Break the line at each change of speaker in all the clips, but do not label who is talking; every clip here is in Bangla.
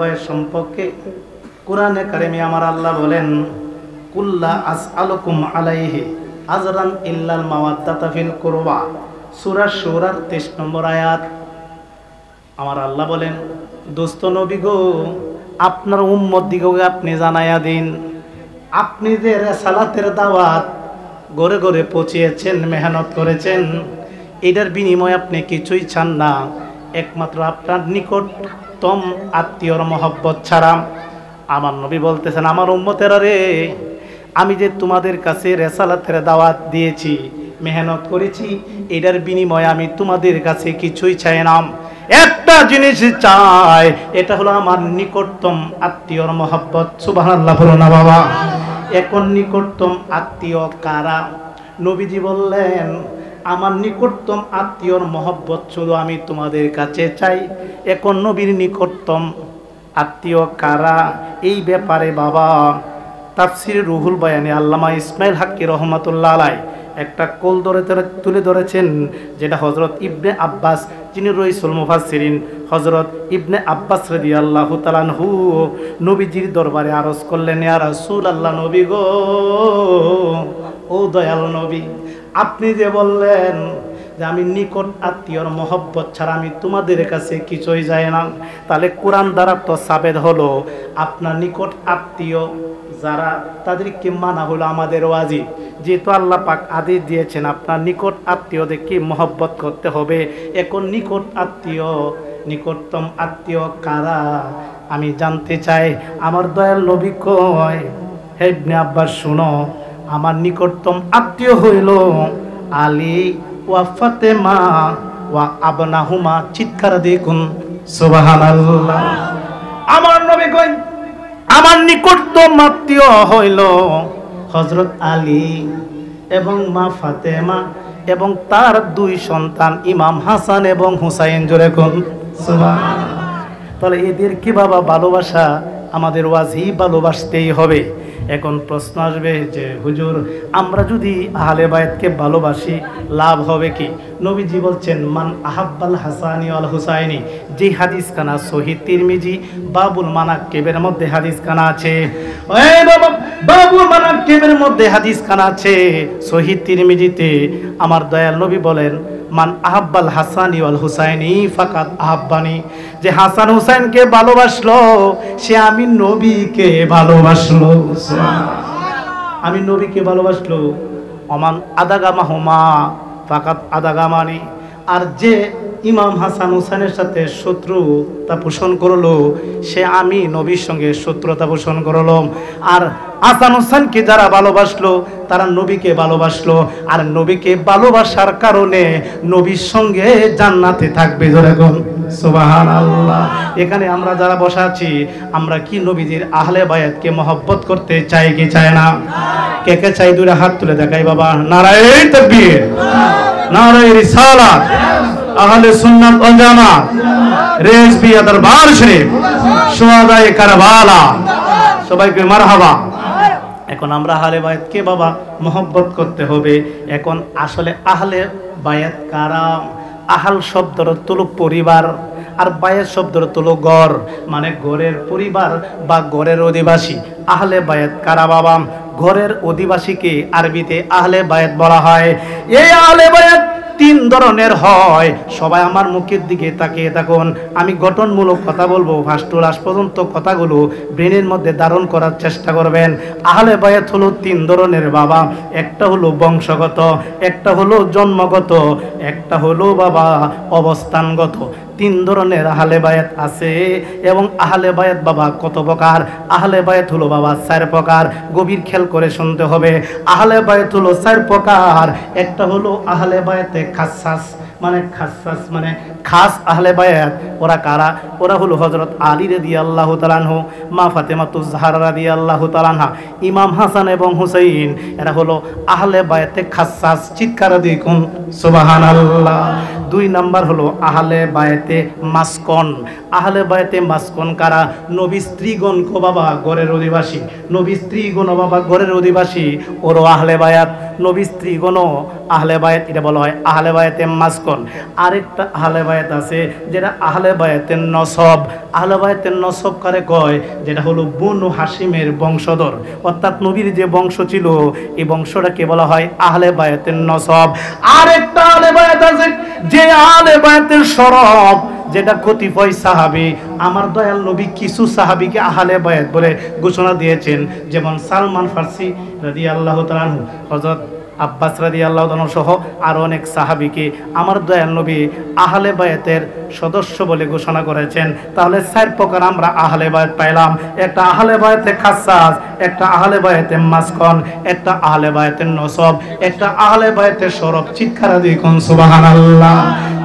ভাইয়ের সম্পর্কে কোরআনে কারিমে আমার আল্লাহ বলেন, কুল্লা আসআলুকুম আলাইহি আজরান ইল্লাল মাওয়াদ্দাতা ফিল কুরবা, সূরা সূরার 23 নম্বর আয়াত। আমার আল্লাহ বলেন, দোস্ত নবী গো, আপনার উম্মত দিগকে আপনি জানাইয়া দিন, আপনি যে রিসালাতের দাওয়াত গড়ে গড়ে পৌঁছিয়েছেন, মেহনত করেছেন, এটার বিনিময়ে আপনি কিছুই চান না, একমাত্র আপনার নিকটতম আত্মীয়র মহব্বত ছাড়া। আমার নবী বলতেছেন, আমার উম্মতেরা রে, আমি যে তোমাদের কাছে রিসালাতের দাওয়াত দিয়েছি, মেহনত করেছি, এটার বিনিময়ে আমি তোমাদের কাছে কিছুই চাই না, একটা জিনিস চাই, এটা হলো আমার নিকটতম আত্মীয়র মহব্বত। সুবহানাল্লাহ বলো না বাবা। এখন নিকটতম আত্মীয় কারা? নবীজি বললেন, আমার নিকটতম আত্মীয়র মহব্বত শুধু আমি তোমাদের কাছে চাই। এখন নবীর নিকটতম আত্মীয় কারা, এই ব্যাপারে বাবা তাফসির রুহুল বয়ানে আল্লামা ইসমাইল হাক্কি রহমাতুল্লাহ আলাইহি একটা কোল তুলে ধরেছেন, যেটা হযরত ইবনে আব্বাস, যিনি রইসুল মুফাসসিরিন, হযরত ইবনে আব্বাস রাদিয়াল্লাহু তাআলা আনহু নবীজির দরবারে আরজ করলেন, ইয়া রাসূলুল্লাহ, নবী গো, ও দয়াল নবী, আপনি যে বললেন যে আমি নিকট আত্মীয়র মহব্বত ছাড়া আমি তোমাদের কাছে কিছুই যায় না, তাহলে কোরআন দ্বারা তো সাবেদ হলো আপনার নিকট আত্মীয় যারা, তাদেরকে মানা হলো আমাদের ওয়াজিব। যেহেতু আল্লাহ পাক আদেশ দিয়েছেন আপনার নিকট আত্মীয়দেরকে মহব্বত করতে হবে। এখন নিকট আত্মীয়, নিকটতম আত্মীয় কারা আমি জানতে চাই। আমার দয়াল নবী কয়, হে ইবনে আব্বাস শুনো, আমার নিকটতম আত্মীয় হইল আলী ওয়া ফাতেমা ওয়া আবনাহুমা। চিৎকার দেখুন সুবহানাল্লাহ। আমার নবী কয়, আমার নিকটতম আত্মীয় হইল হযরত আলী এবং মা ফাতেমা এবং তার দুই সন্তান ইমাম হাসান এবং হুসাইন। জোরে কোন সুবহানাল্লাহ। তাহলে এদেরকে বাবা ভালোবাসা আমাদের ওয়াজিব, ভালোবাসতেই হবে। এখন প্রশ্ন আসবে যে হুজুর, আমরা যদি আহলে বায়াতকে ভালোবাসি লাভ হবে কি? নবীজি বলছেন, মান আহাব্বাল হাসানি ওয়াল হুসাইনি, যে হাদিস কানা সহিহ তিরমিজি বাবুল মানাকিবের মধ্যে হাদিস কানা আছে। ওই বাবা, বাবুল মানাকিবের মধ্যে হাদিস কানা আছে সহিহ তিরমিজিতে। আমার দয়াল নবী বলেন, মান আহাব্বাল হাসানি ওয়াল হুসাইনি ফাকাদ আহাব্বানি, যে হাসান হুসাইনকে ভালোবাসলো সে আমি নবীকে ভালোবাসলো। আমি নবীকে ভালোবাসলো। অমান আদাগামাহুমা ফাকাদ আদাগামানি, আর যে ইমাম হাসান হুসাইনের সাথে শত্রুতা পোষণ করলো সে আমি নবীর সঙ্গে শত্রুতা পোষণ করলাম। আর হাসান হুসাইনকে যারা ভালোবাসলো তারা নবীকে ভালোবাসলো, আর নবীকে ভালোবাসার কারণে নবীর সঙ্গে জান্নাতে থাকবে। যেরকম সুবহানাল্লাহ। এখানে আমরা যারা বসা আছি, আমরা কি নবীজির আহলে বায়াতকে মহব্বত করতে চাই কি চাই না? কে কে চাই? দুইটা হাত তুলে দেখাই বাবা। নারায়ে তাকবীর, নারায়ে রিসালাত, আহলে সুন্নাত ওয়াল জামাত, রেজবিয়া দরবার শরীফ, শুহাদায়ে কারবালা, সবাইকে মারহাবা। এখন আমরা আহলে বায়াতকে বাবা মহব্বত করতে হবে। এখন আসলে আহলে বায়াত কারা? আহাল শব্দের তুলো পরিবার, আর বায়াত শব্দের তুলো ঘর, মানে ঘরের পরিবার বা ঘরের অধিবাসী। আহলে বায়াত কারা বাবা? ঘরের অধিবাসীকে আরবিতে আহলে বায়াত বলা হয়। এই আহলে বায়াত তিন ধরনের হয়। সবাই আমার মুখের দিকে তাকিয়ে থাকুন, আমি গঠনমূলক কথা বলবো, ফার্স্ট টু লাস্ট পর্যন্ত কথাগুলো ব্রেনের মধ্যে ধারণ করার চেষ্টা করবেন। আহলে বায়াত হলো তিন ধরনের বাবা। একটা হলো বংশগত, একটা হলো জন্মগত, একটা হলো বাবা অবস্থানগত। তিন ধরনের আহলে বায়াত আছে। এবং আহলে বায়াত বাবা কত প্রকার? আহলে বায়াত হলো বাবা 4 প্রকার। গভীর খেয়াল করে শুনতে হবে। আহলে বায়াত হলো 4 প্রকার। একটা হলো আহলে বায়াতে খাসাস, মানে খাসাস মানে খাস আহলে বায়াত। ওরা কারা? ওরা হলো হযরত আলী রাদিয়াল্লাহু তাআলা আনহু, মা ফাতেমাতুজ জাহরা রাদিয়াল্লাহু তাআলা আনহা, ইমাম হাসান এবং হুসাইন। এরা হলো আহলে বায়াতে খাসাস। চিৎকার দেখুন সুবহানাল্লাহ। 2 নাম্বার হলো আহলে বায়াতে মাসকন। আহলে বায়াতে মাসকন কারা? নবী স্ত্রীগণ কো বাবা ঘরের অধিবাসী। নবী স্ত্রীগণ বাবা ঘরের অধিবাসী, ওরও আহলে বায়াত। নবী স্ত্রীগণ আহলে বায়াত, এটা বলা হয় আহলে বায়াতে মাসকন। আরেকটা আহলে বায়াত আছে যেটা আহলে বায়াতের নসব। আহলে বায়াতের নসব কারে কয়? যেটা হলো বনু হাশিমের বংশধর, অর্থাৎ নবীর যে বংশ ছিল এই বংশটাকে বলা হয় আহলে বায়াতের নসব। আরেকটা আহলে বায়াত আছে যে আহলে বায়াতের শরফ, যেটা কতিপয় সাহাবী, আমার দয়াল নবী কিছু সাহাবীকে আহলে বায়াত বলে ঘোষণা দিয়েছেন, যেমন সালমান ফার্সি রাদিয়াল্লাহু তাআলা আনহু, হযরত আব্বাস রাদিয়াল্লাহু তাআলা সহ আরো অনেক সাহাবীকে আমার দয়াল নবী আহলে বায়াতের সদস্য বলে ঘোষণা করেছেন। তাহলে চার প্রকার আমরা আহলে বায়াত পাইলাম। একটা আহলে বায়াতে খাসাস, একটা আহলে বায়াতে মাসকন, একটা আহলে বায়াতের নসব, একটা আহলে বায়াতের শরফ। চিৎকার দিয়ে কোন সুবহানাল্লাহ।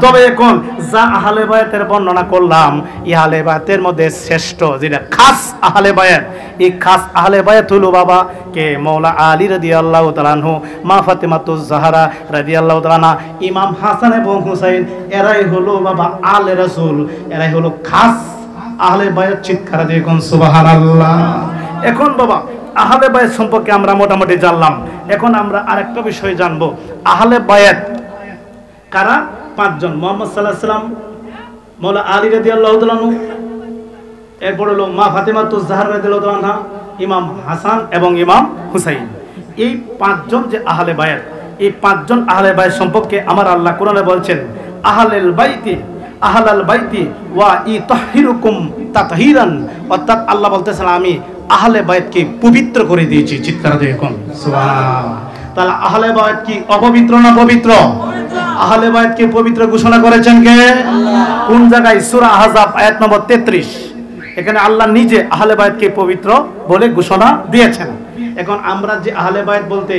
তবে এখন যা আহলে বায়াতের বর্ণনা করলাম, এই আহলে বায়াতের মধ্যে শ্রেষ্ঠ যেটা খাস আহলে বায়াত, এই খাস আহলে বায়াত হলো বাবা কে? মৌলা আলী রাদিয়াল্লাহু তাআলা আনহু, মা ফাতেমাতুজ জাহরা রাদিয়াল্লাহু তাআলা আনহা, ইমাম হাসান এবং হুসাইন, এরাই হলো বাবা আলে রাসূল, এরাই হলো খাস আহলে বায়াত। চিৎকার দিয়ে কোন সুবহানাল্লাহ। এখন বাবা আহলে বায়াত সম্পর্কে আমরা মোটামুটি জানলাম। এখন আমরা আরেকটা বিষয় জানবো, আহলে বায়াত কারা? পাঁচজন। মুহাম্মদ সাল্লাল্লাহু আলাইহি ওয়াসাল্লাম, মৌলা আলী রাদিয়াল্লাহু তাআলা আনহু, এরপর হলো মা ফাতেমাতুজ জাহরা রাদিয়াল্লাহু তাআলা আনহা, ইমাম হাসান এবং ইমাম হুসাইন। এই পাঁচজন যে আহলে বায়াত, এই পাঁচজন আহলে বায়াত সম্পর্কে আমার আল্লাহ কোরআনে বলছেন, আহলেল বাইতি আহলাল বাইতি ওয়া ইতাহহিরুকুম তাতহীরান, অর্থাৎ আল্লাহ বলতেছেন আমি আহলে বায়াতকে পবিত্র করে দিয়েছি। চিৎকার দিয়ে কোন সুবহানাল্লাহ। তাহলে আহলে বায়াত কি অপবিত্র না পবিত্র? আহলে বায়াতকে পবিত্র ঘোষণা করেছেন কে? কোন জায়গায়? সূরা আহজাব আয়াত নম্বর 33। এখানে আল্লাহ নিজে আহলে বায়াতকে পবিত্র বলে ঘোষণা দিয়েছেন। এখন আমরা যে আহলে বায়াত বলতে